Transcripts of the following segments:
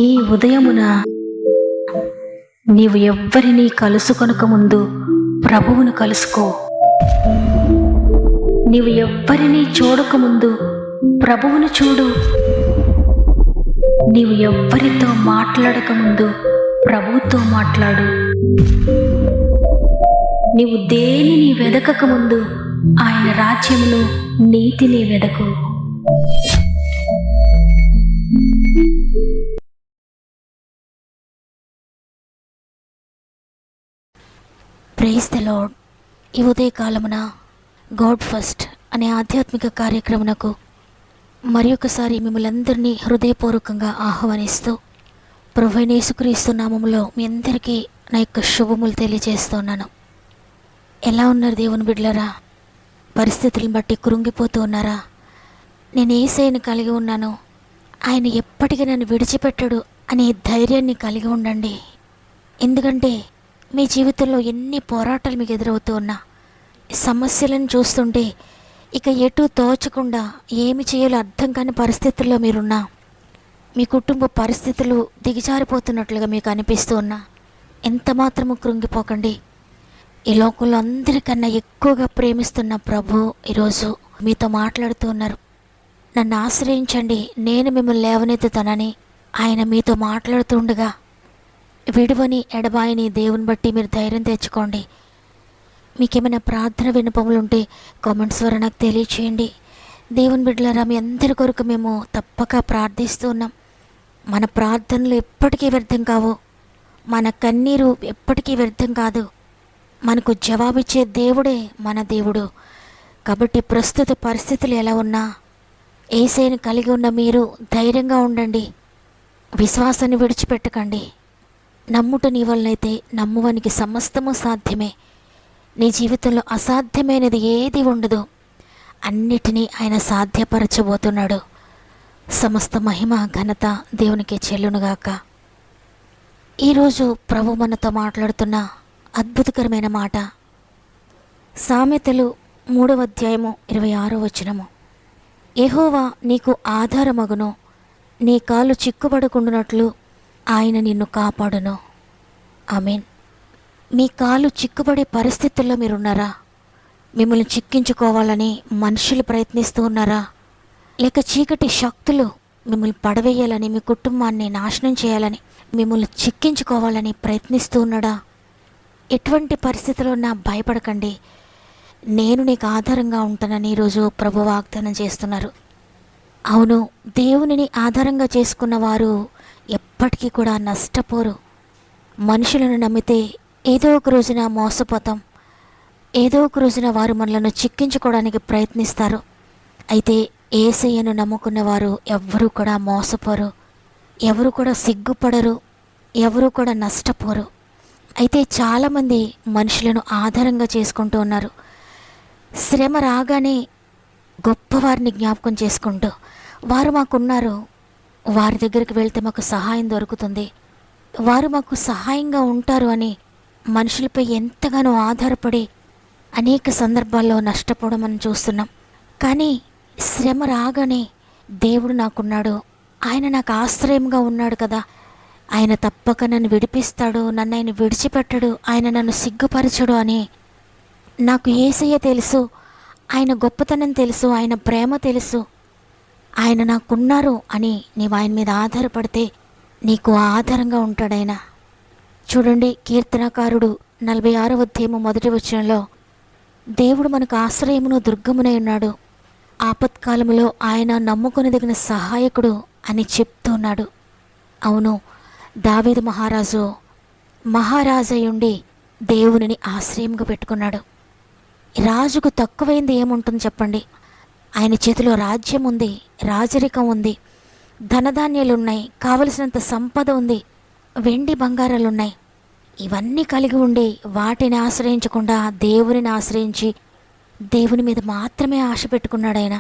ఈ ఉదయమున నీవు ఎవ్వరినీ కలుసుకొనక ముందు ప్రభువును కలుసుకో. నీవు ఎవ్వరినీ చూడకముందు ప్రభువును చూడు. నీవు ఎవ్వరితో మాట్లాడకముందు ప్రభువుతో మాట్లాడు. నీవు దేనిని వెదకకముందు ఆయన రాజ్యమును నీతిని వెదకు. Praise the lord. ఈ ఉదయకాలమున గాడ్ ఫస్ట్ అనే ఆధ్యాత్మిక కార్యక్రమమునకు మరి ఒకసారి మిమ్మల్ని అందరినీ హృదయపూర్వకంగా ఆహ్వానిస్తూ ప్రభువైన యేసుక్రీస్తు నామములో మీ అందరికీ నా యొక్క శుభములు తెలియజేస్తున్నాను. ఎలా ఉన్నారు దేవుని బిడ్డలారా? పరిస్థితులను బట్టి కృంగిపోతూ ఉన్నారా? నేను యేసయ్యను కలిగి ఉన్నాను, ఆయన ఎప్పటికీ నన్ను విడిచిపెట్టడు అనే ధైర్యాన్ని కలిగి ఉండండి. ఎందుకంటే మీ జీవితంలో ఎన్ని పోరాటాలు మీకు ఎదురవుతూ ఉన్నా, సమస్యలను చూస్తుంటే ఇక ఎటు తోచకుండా ఏమి చేయాలో అర్థం కాని పరిస్థితుల్లో మీరున్నా, మీ కుటుంబ పరిస్థితులు దిగజారిపోతున్నట్లుగా మీకు అనిపిస్తూ ఉన్నా, ఎంత మాత్రము కృంగిపోకండి. ఈ లోకంలో అందరికన్నా ఎక్కువగా ప్రేమిస్తున్న ప్రభు ఈరోజు మీతో మాట్లాడుతూ ఉన్నారు. నన్ను ఆశ్రయించండి, నేను మిమ్మల్ని లేవనెత్తుతానని ఆయన మీతో మాట్లాడుతూ ఉండగా, విడువని ఎడబాయిని దేవుని బట్టి మీరు ధైర్యం తెచ్చుకోండి. మీకేమైనా ప్రార్థన విన్నపములు ఉంటే కామెంట్స్ ద్వారా నాకు తెలియచేయండి. దేవుని బిడ్డలారా, మీ అందరి కొరకు మేము తప్పక ప్రార్థిస్తూ ఉన్నాం. మన ప్రార్థనలు ఎప్పటికీ వ్యర్థం కావు, మన కన్నీరు ఎప్పటికీ వ్యర్థం కాదు. మనకు జవాబిచ్చే దేవుడే మన దేవుడు. కాబట్టి ప్రస్తుత పరిస్థితులు ఎలా ఉన్నా యేసయ్యను కలిగి ఉన్న మీరు ధైర్యంగా ఉండండి. విశ్వాసాన్ని విడిచిపెట్టకండి. నమ్ముట నీ వలనైతే నమ్మువానికి సమస్తము సాధ్యమే. నీ జీవితంలో అసాధ్యమైనది ఏది ఉండదు. అన్నిటినీ ఆయన సాధ్యపరచబోతున్నాడు. సమస్త మహిమ ఘనత దేవునికి చెల్లునుగాక. ఈరోజు ప్రభు మనతో మాట్లాడుతున్న అద్భుతకరమైన మాట సామెతలు 3వ అధ్యాయము 26వ వచనము. యెహోవా నీకు ఆధారమగును, నీ కాలు చిక్కుబడకుండునట్లు ఆయన నిన్ను కాపాడును. ఆమేన్. మీ కాలు చిక్కుబడే పరిస్థితుల్లో మీరున్నారా? మిమ్మల్ని చిక్కించుకోవాలని మనుషులు ప్రయత్నిస్తూ ఉన్నారా? లేక చీకటి శక్తులు మిమ్మల్ని పడవేయాలని, మీ కుటుంబాన్ని నాశనం చేయాలని, మిమ్మల్ని చిక్కించుకోవాలని ప్రయత్నిస్తూ ఉన్నాడా? ఎటువంటి పరిస్థితుల్లో ఉన్నా భయపడకండి, నేను నీకు ఆధారంగా ఉంటానని ఈరోజు ప్రభు వాగ్దానం చేస్తున్నారు. అవును, దేవునిని ఆధారంగా చేసుకున్న వారు ఎప్పటికీ కూడా నష్టపోరు. మనుషులను నమ్మితే ఏదో ఒక రోజున మోసపోతాం, ఏదో ఒక రోజున వారు మనలను చిక్కించుకోవడానికి ప్రయత్నిస్తారు. అయితే యేసయ్యను నమ్ముకున్న వారు ఎవ్వరూ కూడా మోసపోరు, ఎవరు కూడా సిగ్గుపడరు, ఎవరు కూడా నష్టపోరు. అయితే చాలామంది మనుషులను ఆధారంగా చేసుకుంటూ ఉన్నారు. శ్రమ రాగానే గొప్పవారిని జ్ఞాపకం చేసుకుంటూ, వారు మాకున్నారు, వారి దగ్గరికి వెళ్తే మాకు సహాయం దొరుకుతుంది, వారు మాకు సహాయంగా ఉంటారు అని మనుషులపై ఎంతగానో ఆధారపడి అనేక సందర్భాల్లో నష్టపోవడం మనం చూస్తున్నాం. కానీ శ్రమ రాగానే దేవుడు నాకున్నాడు, ఆయన నాకు ఆశ్రయంగా ఉన్నాడు కదా, ఆయన తప్పక నన్ను విడిపిస్తాడు, నన్ను ఆయన విడిచిపెట్టడు, ఆయన నన్ను సిగ్గుపరచడు అని నాకు యేసయ్య తెలుసు, ఆయన గొప్పతనం తెలుసు, ఆయన ప్రేమ తెలుసు, ఆయన నాకున్నారు అని నీవు ఆయన మీద ఆధారపడితే నీకు ఆధారంగా ఉంటాడాయన. చూడండి, కీర్తనకారుడు 46వ అధ్యాయము 1వ వచనంలో దేవుడు మనకు ఆశ్రయమును దుర్గమునై ఉన్నాడు, ఆపత్కాలములో ఆయన నమ్ముకొనదగిన సహాయకుడు అని చెప్తున్నాడు. అవును, దావీదు మహారాజయుండి దేవునిని ఆశ్రయంగా పెట్టుకున్నాడు. రాజుకు తక్కువైంది ఏముంటుంది చెప్పండి? ఆయన చేతిలో రాజ్యం ఉంది, రాజరికం ఉంది, ధనధాన్యాలున్నాయి, కావలసినంత సంపద ఉంది, వెండి బంగారాలున్నాయి. ఇవన్నీ కలిగి ఉండి వాటిని ఆశ్రయించకుండా దేవునిని ఆశ్రయించి దేవుని మీద మాత్రమే ఆశ పెట్టుకున్నాడు ఆయన.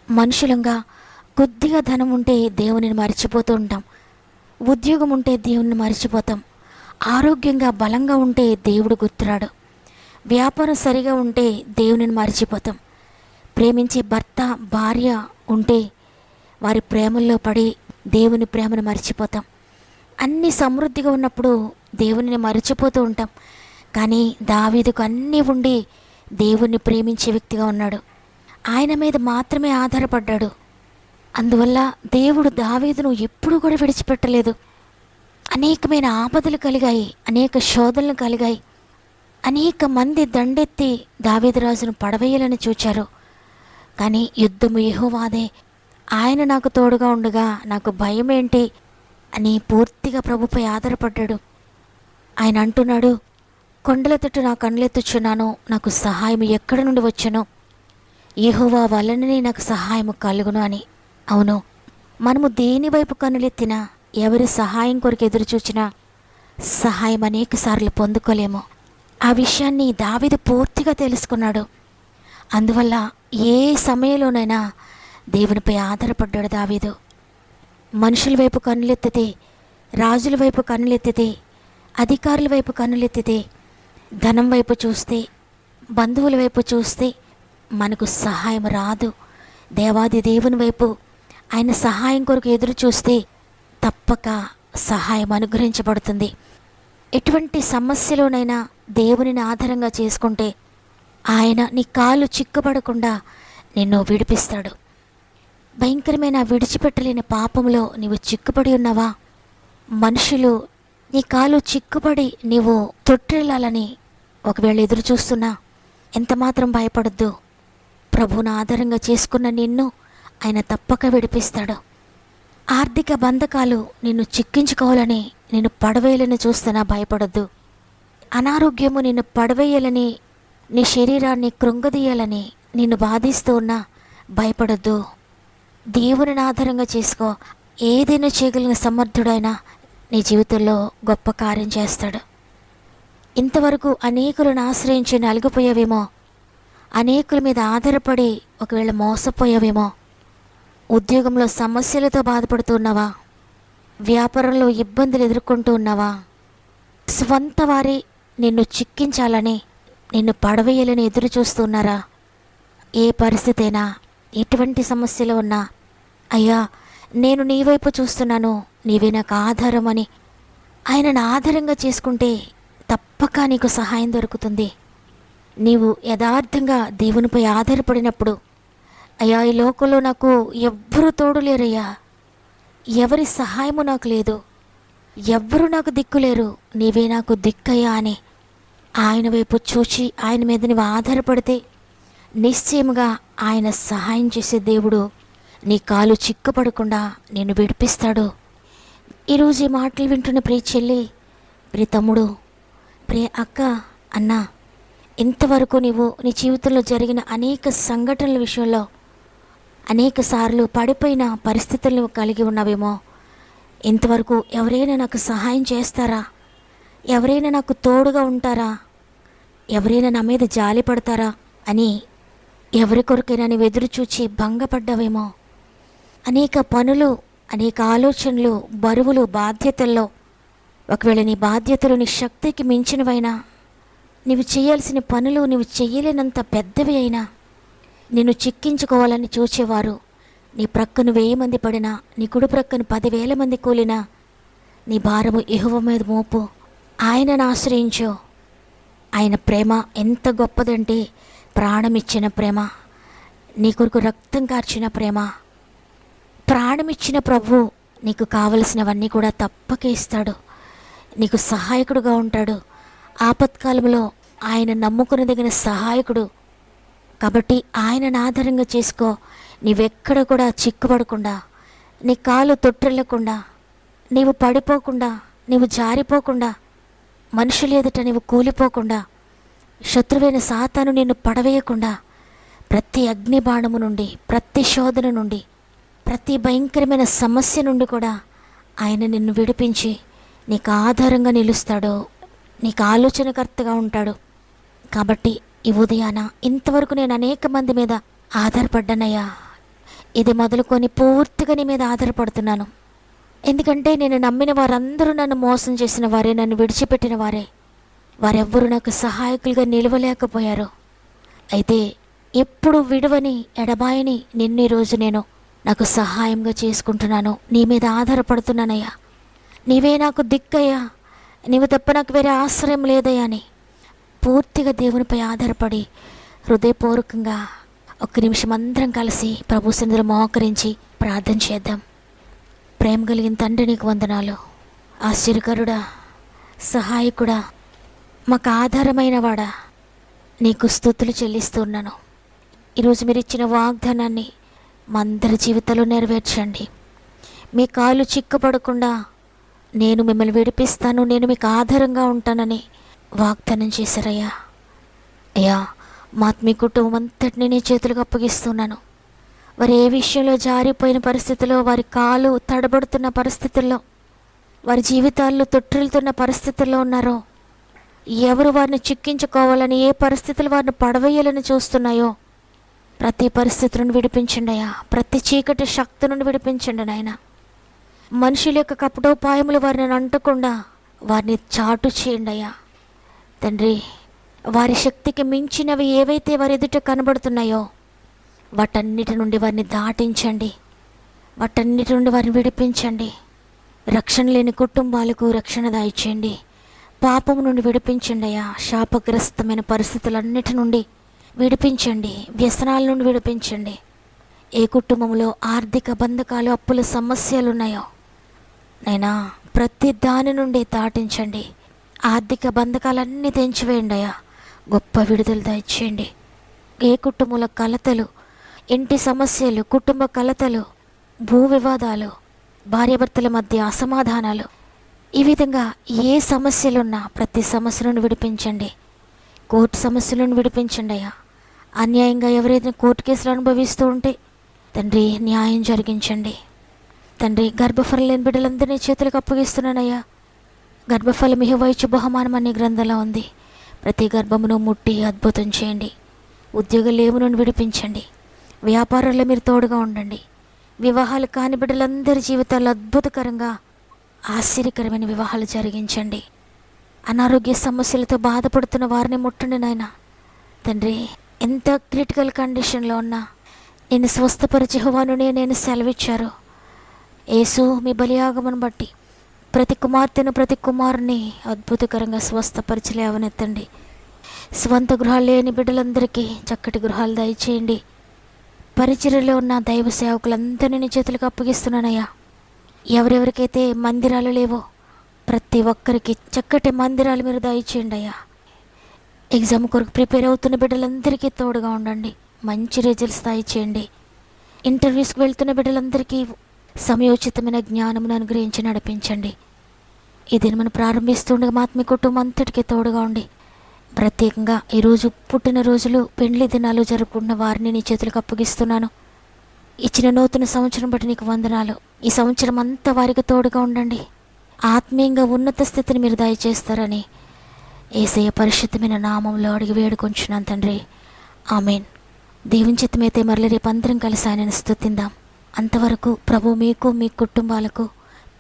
మనుషులంగా కొద్దిగా ధనం ఉంటే దేవునిని మర్చిపోతూ ఉంటాం, ఉద్యోగం ఉంటే దేవుని మర్చిపోతాం, ఆరోగ్యంగా బలంగా ఉంటే దేవుడు గుర్తురాడు, వ్యాపారం సరిగా ఉంటే దేవునిని మర్చిపోతాం, ప్రేమించే భర్త భార్య ఉంటే వారి ప్రేమల్లో పడి దేవుని ప్రేమను మర్చిపోతాం. అన్ని సమృద్ధిగా ఉన్నప్పుడు దేవునిని మర్చిపోతూ ఉంటాం. కానీ దావీదుకు అన్నీ ఉండి దేవుణ్ణి ప్రేమించే వ్యక్తిగా ఉన్నాడు. ఆయన మీద మాత్రమే ఆధారపడ్డాడు. అందువల్ల దేవుడు దావీదును ఎప్పుడూ కూడా విడిచిపెట్టలేదు. అనేకమైన ఆపదలు కలిగాయి, అనేక శోధనలు కలిగాయి. అనేక మంది దండెత్తి దావీదురాజును పడవేయాలని చూచారు. కానీ యుద్ధము యెహోవాదే, ఆయన నాకు తోడుగా ఉండగా నాకు భయం ఏంటి అని పూర్తిగా ప్రభుపై ఆధారపడ్డాడు. ఆయన అంటున్నాడు, కొండల తట్టు నా కళ్ళెత్తుచున్నాను, నాకు సహాయం ఎక్కడి నుండి వచ్చును? యెహోవా వలననే నాకు సహాయము కలుగును అని. అవును, మనము దేని వైపు కన్నులెత్తినా, ఎవరి సహాయం కొరకు ఎదురు చూచినా సహాయం అనేక సార్లు పొందుకోలేము. ఆ విషయాన్ని దావీదు పూర్తిగా తెలుసుకున్నాడు. అందువల్ల ఏ సమయంలోనైనా దేవునిపై ఆధారపడ్డాడు దావీదు. మనుషుల వైపు కన్నులెత్తితే, రాజుల వైపు కన్నులెత్తితే, అధికారుల వైపు కన్నులెత్తితే, ధనం వైపు చూస్తే, బంధువుల వైపు చూస్తే మనకు సహాయం రాదు. దేవాది దేవుని వైపు, ఆయన సహాయం కొరకు ఎదురు చూస్తే తప్పక సహాయం అనుగ్రహించబడుతుంది. ఎటువంటి సమస్యలోనైనా దేవునిని ఆధారంగా చేసుకుంటే ఆయన నీ కాలు చిక్కుపడకుండా నిన్ను విడిపిస్తాడు. భయంకరమైన విడిచిపెట్టలేని పాపంలో నీవు చిక్కుపడి ఉన్నావా? మనుషులు నీ కాలు చిక్కుపడి నీవు తొట్టిల్లాలని ఒకవేళ ఎదురు చూస్తున్నా ఎంతమాత్రం భయపడద్దు. ప్రభువును ఆధారంగా చేసుకున్న నిన్ను ఆయన తప్పక విడిపిస్తాడు. ఆర్థిక బంధకాలు నిన్ను చిక్కించుకోవాలని, నిన్ను పడవేయాలని చూస్తున్నా భయపడద్దు. అనారోగ్యము నిన్ను పడవేయాలని, నీ శరీరాన్ని కృంగదీయాలని నిన్ను బాధిస్తూ ఉన్నా భయపడద్దు. దేవుని ఆధారంగా చేసుకో. ఏదైనా చేయగలిగిన సమర్థుడైన నీ జీవితంలో గొప్ప కార్యం చేస్తాడు. ఇంతవరకు అనేకులను ఆశ్రయించి నలిగిపోయావేమో, అనేకుల మీద ఆధారపడి ఒకవేళ మోసపోయావేమో, ఉద్యోగంలో సమస్యలతో బాధపడుతున్నావా? వ్యాపారంలో ఇబ్బందులు ఎదుర్కొంటూ ఉన్నావా? స్వంత వారి నిన్ను చిక్కించాలని, నిన్ను పడవేయాలని ఎదురు చూస్తున్నారా? ఏ పరిస్థితి అయినా, ఎటువంటి సమస్యలు ఉన్నా, అయ్యా నేను నీ వైపు చూస్తున్నాను, నీవే నాకు ఆధారం అని ఆయనను ఆధారంగా చేసుకుంటే తప్పక నీకు సహాయం దొరుకుతుంది. నీవు యథార్థంగా దేవునిపై ఆధారపడినప్పుడు, అయ్యా ఈ లోకంలో నాకు ఎవ్వరూ తోడు లేరయ్యా, ఎవరి సహాయము నాకు లేదు, ఎవ్వరూ నాకు దిక్కులేరు, నీవే నాకు దిక్కయ్యా అని ఆయన వైపు చూచి ఆయన మీద నీవు ఆధారపడితే నిశ్చయముగా ఆయన సహాయం చేసే దేవుడు నీ కాలు చిక్కుపడకుండా నిన్ను విడిపిస్తాడు. ఈరోజు ఈ మాటలు వింటున్న ప్రియ చెల్లి, ప్రియ తమ్ముడు, ప్రియ అక్క, అన్న, ఇంతవరకు నీవు నీ జీవితంలో జరిగిన అనేక సంఘటనల విషయంలో అనేక సార్లు పడిపోయిన పరిస్థితులను కలిగి ఉన్నావేమో. ఇంతవరకు ఎవరైనా నాకు సహాయం చేస్తారా, ఎవరైనా నాకు తోడుగా ఉంటారా, ఎవరైనా నా మీద జాలి పడతారా అని ఎవరి కొరకైనా నీవు ఎదురు చూచి భంగపడ్డావేమో. అనేక పనులు, అనేక ఆలోచనలు, బరువులు, బాధ్యతల్లో ఒకవేళ నీ బాధ్యతలు నీ శక్తికి మించినవైనా, నీవు చేయాల్సిన పనులు నీవు చేయలేనంత పెద్దవి అయినా, నిన్ను చిక్కించుకోవాలని చూచేవారు నీ ప్రక్కను 1000 మంది పడినా, నీ కుడి ప్రక్కను 10,000 మంది కూలినా, నీ భారము యెహోవా మీద మోపు, ఆయనను ఆశ్రయించు. ఆయన ప్రేమ ఎంత గొప్పదంటే ప్రాణమిచ్చిన ప్రేమ, నీ కొరకు రక్తం కార్చిన ప్రేమ. ప్రాణమిచ్చిన ప్రభు నీకు కావలసినవన్నీ కూడా తప్పక ఇస్తాడు. నీకు సహాయకుడుగా ఉంటాడు. ఆపత్కాలంలో ఆయన నమ్ముకునదగిన సహాయకుడు. కాబట్టి ఆయనను ఆధారంగా చేసుకో. నీవెక్కడ కూడా చిక్కుపడకుండా, నీ కాలు తొట్టిల్లకుండా, నీవు పడిపోకుండా, నీవు జారిపోకుండా, మనుషుల ఎదుట నీవు కూలిపోకుండా, శత్రువైన సాతాను నిన్ను పడవేయకుండా, ప్రతి అగ్ని బాణము నుండి, ప్రతి శోధన నుండి, ప్రతి భయంకరమైన సమస్య నుండి కూడా ఆయన నిన్ను విడిపించి నీకు ఆధారంగా నిలుస్తాడు, నీకు ఆలోచనకర్తగా ఉంటాడు. కాబట్టి ఈ ఉదయాన ఇంతవరకు నేను అనేక మంది మీద ఆధారపడ్డానయ్యా, ఇది మొదలుకొని పూర్తిగా నీ మీద ఆధారపడుతున్నాను. ఎందుకంటే నేను నమ్మిన వారందరూ నన్ను మోసం చేసిన వారే, నన్ను విడిచిపెట్టిన వారే, వారెవ్వరూ నాకు సహాయకులుగా నిలవలేకపోయారు. అయితే ఎప్పుడు విడవని ఎడబాయని నిన్ను ఈరోజు నేను నాకు సహాయంగా చేసుకుంటున్నాను. నీ మీద ఆధారపడుతున్నానయ్యా. నీవే నాకు దిక్కయ్యా, నీవు తప్ప నాకు వేరే ఆశ్రయం లేదయ్యా అని పూర్తిగా దేవునిపై ఆధారపడి హృదయపూర్వకంగా ఒక్క నిమిషం అందరం కలిసి ప్రభు సన్నిధిలో మోకరించి ప్రార్థన చేద్దాం. ప్రేమ కలిగిన తండ్రి, నీకు వందనాలు. ఆశ్చర్యకరుడా, సహాయకుడా, మాకు ఆధారమైన వాడా, నీకు స్తుతులు చెల్లిస్తున్నాను. ఈరోజు మీరు ఇచ్చిన వాగ్దానాన్ని మా అందరి జీవితంలో నెరవేర్చండి. మీ కాలు చిక్కుపడకుండా నేను మిమ్మల్ని విడిపిస్తాను, నేను మీకు ఆధారంగా ఉంటానని వాగ్దానం చేశారయ్యా. అయ్యా, మీ కుటుంబం అంతటిని నీ చేతులకు అప్పగిస్తున్నాను. వారు ఏ విషయంలో జారిపోయిన పరిస్థితుల్లో, వారి కాలు తడబడుతున్న పరిస్థితుల్లో, వారి జీవితాల్లో తొట్టిల్లుతున్న పరిస్థితుల్లో ఉన్నారో, ఎవరు వారిని చిక్కించుకోవాలని, ఏ పరిస్థితులు వారిని పడవేయాలని చూస్తున్నాయో ప్రతి పరిస్థితి నుండి విడిపించండి అయ్యా. ప్రతి చీకటి శక్తి నుండి విడిపించండి నాయన. మనుషుల యొక్క కపటోపాయములు వారిని అంటకుండా వారిని చాటు చేయండి అయ్యా. తండ్రి, వారి శక్తికి మించినవి ఏవైతే వారి ఎదుట కనబడుతున్నాయో వాటన్నిటి నుండి వారిని దాటించండి, వాటన్నిటి నుండి వారిని విడిపించండి. రక్షణ లేని కుటుంబాలకు రక్షణ దాయిచేయండి. పాపం నుండి విడిపించండి అయ్యా. శాపగ్రస్తమైన పరిస్థితులన్నిటి నుండి విడిపించండి, వ్యసనాల నుండి విడిపించండి. ఏ కుటుంబంలో ఆర్థిక బంధకాలు, అప్పుల సమస్యలు ఉన్నాయో నైనా ప్రతి దాని నుండి దాటించండి. ఆర్థిక బంధకాలన్నీ తెంచివేయండి అయ్యా. గొప్ప విడుదల దయచేయండి. ఏ కుటుంబంలో కలతలు, ఇంటి సమస్యలు, కుటుంబ కలతలు, భూ వివాదాలు, భార్యాభర్తల మధ్య అసమాధానాలు, ఈ విధంగా ఏ సమస్యలున్నా ప్రతి సమస్య నుండి విడిపించండి. కోర్టు సమస్యల నుండి విడిపించండి అయ్యా. అన్యాయంగా ఎవరైతే కోర్టు కేసులు అనుభవిస్తూ ఉంటే తండ్రి న్యాయం జరిగించండి. తండ్రి, గర్భఫలం లేని బిడ్డలందరినీ చేతులకు అప్పగిస్తున్నానయ్యా. గర్భఫలం యెహోవా ఇచ్చు బహుమానం అనే గ్రంథంలో ఉంది. ప్రతి గర్భమును ముట్టి అద్భుతం చేయండి. ఉద్యోగ లేము నుండి విడిపించండి. వ్యాపారాల్లో మీరు తోడుగా ఉండండి. వివాహాలు కాని బిడ్డలందరి జీవితాల్లో అద్భుతకరంగా ఆశ్చర్యకరమైన వివాహాలు జరిగించండి. అనారోగ్య సమస్యలతో బాధపడుతున్న వారిని ముట్టండి నాయన. తండ్రి, ఎంత క్రిటికల్ కండిషన్లో ఉన్నా నేను స్వస్థపరిచి యెహోవాను నేను సెలవిచ్చారు. యేసు మీ బలియాగమను బట్టి ప్రతి కుమార్తెను, ప్రతి కుమారుని అద్భుతకరంగా స్వస్థపరిచి లేవనెత్తండి. స్వంత గృహాలు లేని బిడ్డలందరికీ చక్కటి గృహాలు దయచేయండి. పరిచర్యలో ఉన్న దైవ సేవకులందరినీ నీ చేతులకు అప్పగిస్తున్నానయ్యా. ఎవరెవరికైతే మందిరాలు లేవో ప్రతి ఒక్కరికి చక్కటి మందిరాలు మీరు దయచేయండి అయ్యా. ఎగ్జామ్ కొరకు ప్రిపేర్ అవుతున్న బిడ్డలందరికీ తోడుగా ఉండండి. మంచి రిజల్ట్స్ దయచేయండి. ఇంటర్వ్యూస్కి వెళ్తున్న బిడ్డలందరికీ సమయోచితమైన జ్ఞానమును అనుగ్రహించి నడిపించండి. ఇది మనం ప్రారంభిస్తుండగా మీ కుటుంబం అంతటికీ తోడుగా ఉండి, ప్రత్యేకంగా ఈరోజు పుట్టినరోజులు, పెండ్లి దినాలు జరుపుకున్న వారిని నీ చేతులకు అప్పగిస్తున్నాను. ఇచ్చిన నూతన సంవత్సరం బట్టి నీకు వందనాలు. ఈ సంవత్సరం అంతా వారికి తోడుగా ఉండండి. ఆత్మీయంగా ఉన్నత స్థితిని మీరు దయచేస్తారని యేసయ్య పరిశుద్ధమైన నామంలో అడిగి వేడుకొంచున్నాను తండ్రి. ఆమెన్. దేవుని చిత్తమైతే మరల రేపు అందరం కలిసి ఆయనను స్తుతిందాం. అంతవరకు ప్రభు మీకు, మీ కుటుంబాలకు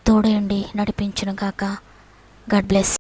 తోడయండి, నడిపించును గాక. God bless.